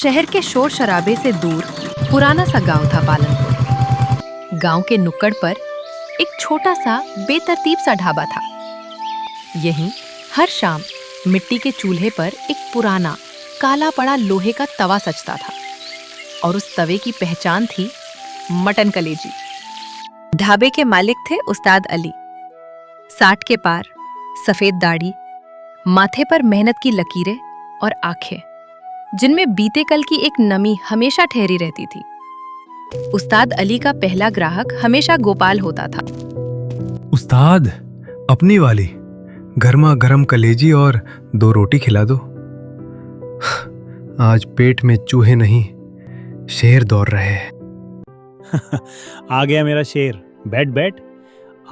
शहर के शोर शराबे से दूर पुराना सा गांव था पालनपुर। गांव के नुक्कड़ पर एक छोटा सा बेतरतीब सा ढाबा था। यहीं हर शाम मिट्टी के चूल्हे पर एक पुराना काला पड़ा लोहे का तवा सजता था और उस तवे की पहचान थी मटन कलेजी। ढाबे के मालिक थे उस्ताद अली। 60 के पार, सफेद दाढ़ी, माथे पर मेहनत की लकीरें और आंखें जिनमें बीते कल की एक नमी हमेशा ठहरी रहती थी। उस्ताद अली का पहला ग्राहक हमेशा गोपाल होता था। उस्ताद, अपनी वाली गर्मा गर्म कलेजी और 2 रोटी खिला दो। आज पेट में चूहे नहीं, शेर दौड़ रहे हैं। आ गया मेरा शेर। बैठ बैठ।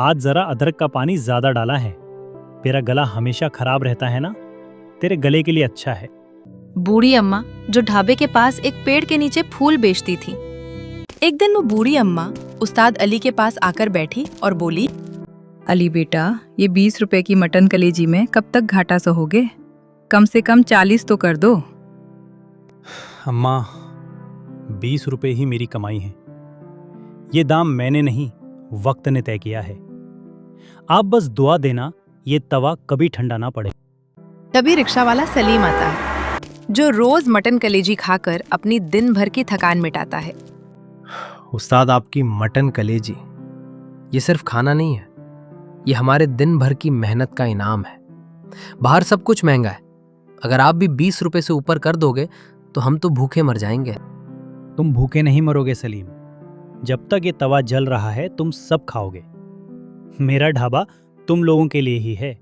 आज जरा अदरक का पानी ज्यादा डाला है। तेरा गला हमेशा खराब रहता है ना, तेरे गले के लिए अच्छा है। बूढ़ी अम्मा जो ढाबे के पास एक पेड़ के नीचे फूल बेचती थी। एक दिन वो बूढ़ी अम्मा उस्ताद अली के पास आकर बैठी और बोली, अली बेटा, ये 20 रुपए की मटन कलेजी में कब तक घाटा सहोगे? कम से कम 40 तो कर दो। अम्मा, 20 रुपए ही मेरी कमाई है। ये दाम मैंने नहीं, वक्त ने तय किया है। आप बस दुआ देना ये तवा कभी ठंडा ना पड़े। तभी रिक्शा वाला सलीम आता है जो रोज मटन कलेजी खाकर अपनी दिन भर की थकान मिटाता है। उस्ताद, आपकी मटन कलेजी ये सिर्फ खाना नहीं है, ये हमारे दिन भर की मेहनत का इनाम है। बाहर सब कुछ महंगा है, अगर आप भी 20 रुपए से ऊपर कर दोगे तो हम तो भूखे मर जाएंगे। तुम भूखे नहीं मरोगे सलीम। जब तक ये तवा जल रहा है तुम सब खाओगे। मेरा ढाबा तुम लोगों के लिए ही है।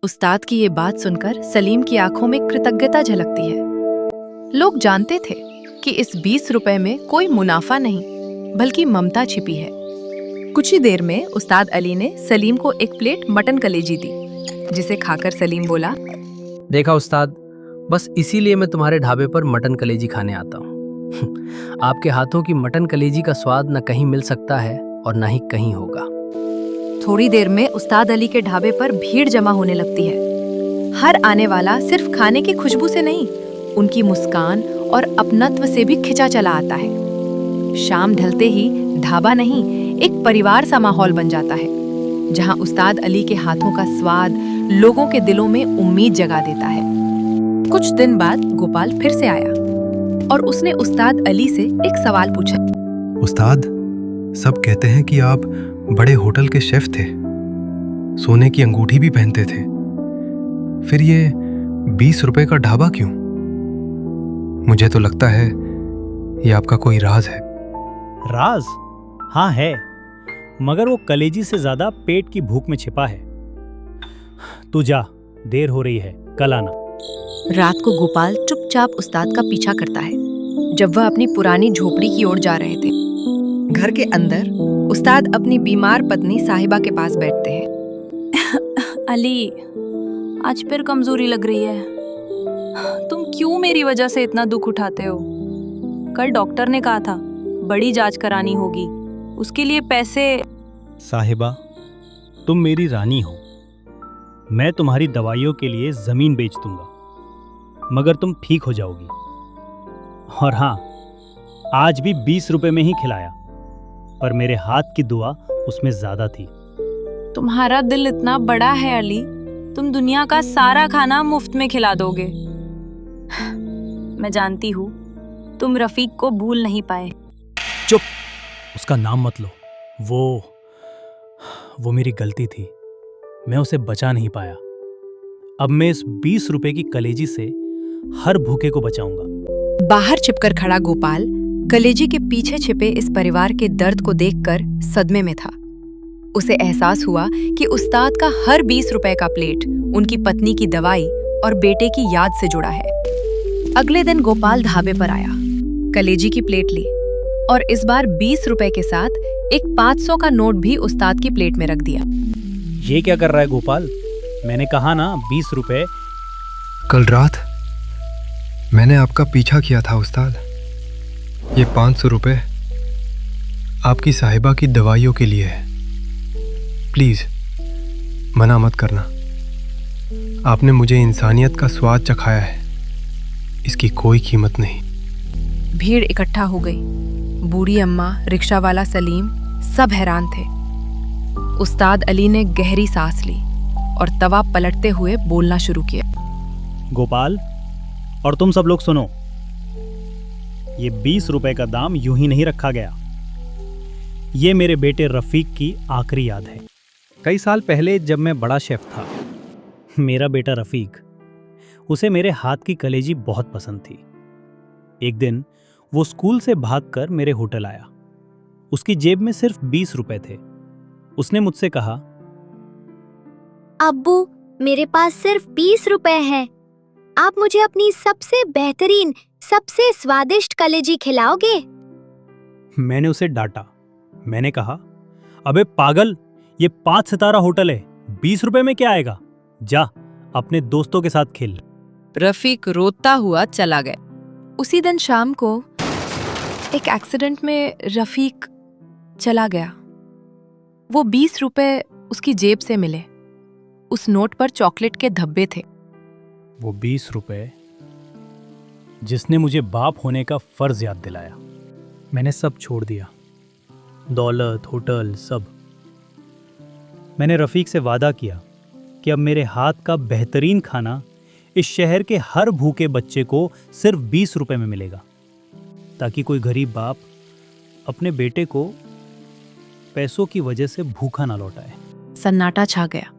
उस्ताद की ये बात सुनकर सलीम की आंखों में कृतज्ञता झलकती है। लोग जानते थे कि इस 20 रुपए में कोई मुनाफा नहीं बल्कि ममता छिपी है। कुछ ही देर में उस्ताद अली ने सलीम को एक प्लेट मटन कलेजी दी, जिसे खाकर सलीम बोला, देखा उस्ताद, बस इसीलिए मैं तुम्हारे ढाबे पर मटन कलेजी खाने आता हूँ। आपके हाथों की मटन कलेजी का स्वाद न कहीं मिल सकता है और न ही कहीं होगा। थोड़ी देर में उस्ताद अली के ढाबे पर भीड़ जमा होने लगती है। हर आने वाला सिर्फ खाने की खुशबू से नहीं, उनकी मुस्कान और अपनत्व से भी खिंचा चला आता है। शाम ढलते ही ढाबा नहीं, एक परिवार सा माहौल बन जाता है, जहां उस्ताद अली के हाथों का स्वाद लोगों के दिलों में उम्मीद जगा देता है। कुछ दिन बाद गोपाल फिर से आया और उसने उस्ताद अली से एक सवाल पूछा। उस्ताद, सब कहते हैं कि आप बड़े होटल के शेफ थे, सोने की अंगूठी भी पहनते थे, फिर ये 20 रुपए का ढाबा क्यों? मुझे तो लगता है ये आपका कोई राज है। राज? हाँ है, मगर वो कलेजी से ज्यादा पेट की भूख में छिपा है। तू जा, देर हो रही है, कल आना। रात को गोपाल चुपचाप उस्ताद का पीछा करता है जब वह अपनी पुरानी झोपड़ी की ओर जा रहे थे। घर के अंदर उस्ताद अपनी बीमार पत्नी साहिबा के पास बैठते हैं। अली, आज फिर कमजोरी लग रही है। तुम क्यों मेरी वजह से इतना दुख उठाते हो? कल डॉक्टर ने कहा था बड़ी जांच करानी होगी, उसके लिए पैसे। साहिबा, तुम मेरी रानी हो। मैं तुम्हारी दवाइयों के लिए जमीन बेच दूंगा, मगर तुम ठीक हो जाओगी। और हाँ, आज भी 20 रुपए में ही खिलाया, पर मेरे हाथ की दुआ उसमें ज्यादा थी। तुम्हारा दिल इतना बड़ा है अली, तुम दुनिया का सारा खाना मुफ्त में खिला दोगे। मैं जानती हूँ तुम रफीक को भूल नहीं पाए। चुप, उसका नाम मत लो। वो मेरी गलती थी, मैं उसे बचा नहीं पाया। अब मैं इस 20 रुपए की कलेजी से हर भूखे को बचाऊंगा। बाहर छिपकर खड़ा गोपाल कलेजी के पीछे छिपे इस परिवार के दर्द को देखकर सदमे में था। उसे एहसास हुआ कि उस्ताद का हर 20 रुपए का प्लेट उनकी पत्नी की दवाई और बेटे की याद से जुड़ा है। अगले दिन गोपाल ढाबे पर आया, कलेजी की प्लेट ली और इस बार 20 रुपए के साथ एक 500 का नोट भी उस्ताद की प्लेट में रख दिया। ये क्या कर रहा है गोपाल? मैंने कहा ना 20 रुपए। कल रात मैंने आपका पीछा किया था उस्ताद। ये 500 रुपए आपकी साहिबा की दवाइयों के लिए है। प्लीज मना मत करना। आपने मुझे इंसानियत का स्वाद चखाया है, इसकी कोई कीमत नहीं। भीड़ इकट्ठा हो गई। बूढ़ी अम्मा, रिक्शा वाला सलीम, सब हैरान थे। उस्ताद अली ने गहरी सांस ली और तवा पलटते हुए बोलना शुरू किया। गोपाल और तुम सब लोग सुनो, ये 20 रुपए का दाम यूं ही नहीं रखा गया। ये मेरे बेटे रफीक की आखिरी याद है। कई साल पहले जब मैं बड़ा शेफ था, मेरा बेटा रफीक, उसे मेरे हाथ की कलेजी बहुत पसंद थी। एक दिन वो स्कूल से भागकर मेरे होटल आया। उसकी जेब में सिर्फ 20 रुपए थे। उसने मुझसे कहा, अब्बू, मेरे पास सिर्फ 20 रुपए हैं। आप मुझे अपनी सबसे बेहतरीन, सबसे स्वादिष्ट कलेजी खिलाओगे? मैंने उसे डांटा। मैंने कहा, अबे पागल, ये 5 सितारा होटल है, 20 रुपए में क्या आएगा? जा अपने दोस्तों के साथ खेल। रफीक रोता हुआ चला गया। उसी दिन शाम को एक एक्सीडेंट में रफीक चला गया। वो 20 रुपए उसकी जेब से मिले। उस नोट पर चॉकलेट के धब्बे थे। वो 20 रुपए जिसने मुझे बाप होने का फर्ज याद दिलाया। मैंने सब छोड़ दिया, दौलत, होटल, सब। मैंने रफीक से वादा किया कि अब मेरे हाथ का बेहतरीन खाना इस शहर के हर भूखे बच्चे को सिर्फ 20 रुपए में मिलेगा, ताकि कोई गरीब बाप अपने बेटे को पैसों की वजह से भूखा ना लौटाए। सन्नाटा छा गया।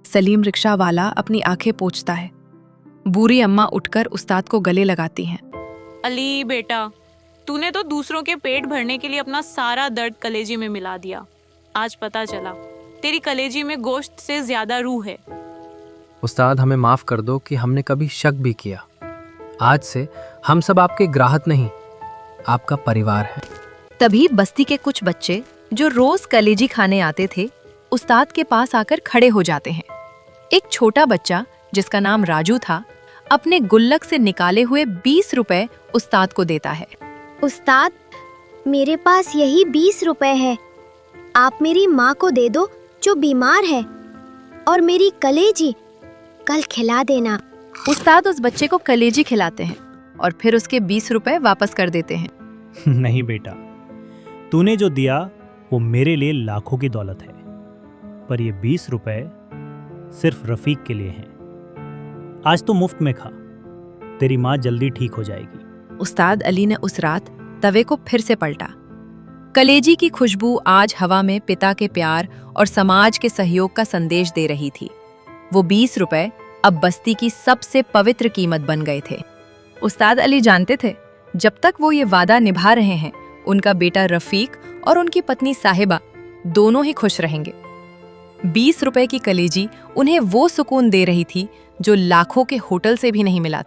सलीम रिक्शा वाला अपनी आंखें पोंछता है। बूढ़ी अम्मा उठकर उस्ताद को गले लगाती हैं। अली बेटा, तूने तो दूसरों के पेट भरने के लिए अपना सारा दर्द कलेजी में मिला दिया। आज पता चला तेरी कलेजी में गोश्त से ज्यादा रूह है। उस्ताद, हमें माफ़ कर दो कि हमने कभी शक भी किया। आज से हम सब आपके ग्राहक नहीं, आपका परिवार है। तभी बस्ती के कुछ बच्चे जो रोज कलेजी खाने आते थे, उस्ताद के पास आकर खड़े हो जाते हैं। एक छोटा बच्चा जिसका नाम राजू था, अपने गुल्लक से निकाले हुए 20 रुपए उस्ताद को देता है। उस्ताद, मेरे पास यही 20 रुपए है। आप मेरी माँ को दे दो जो बीमार है, और मेरी कलेजी कल खिला देना। उस्ताद उस बच्चे को कलेजी खिलाते हैं और फिर उसके 20 रुपए वापस कर देते हैं। नहीं बेटा, तूने जो दिया वो मेरे लिए लाखों की दौलत है, पर ये 20 रुपए सिर्फ रफीक के लिए हैं। आज तो मुफ्त में खा, तेरी माँ जल्दी ठीक हो जाएगी। उस्ताद अली ने उस रात तवे को फिर से पलटा। कलेजी की खुशबू आज हवा में पिता के प्यार और समाज के सहयोग का संदेश दे रही थी। वो 20 रुपए अब बस्ती की सबसे पवित्र कीमत बन गए थे। उस्ताद अली जानते थे, जब तक वो ये वादा निभा रहे हैं, उनका बेटा रफीक और उनकी पत्नी साहिबा दोनों ही खुश रहेंगे। 20 रुपए की कलेजी उन्हें वो सुकून दे रही थी जो लाखों के होटल से भी नहीं मिला।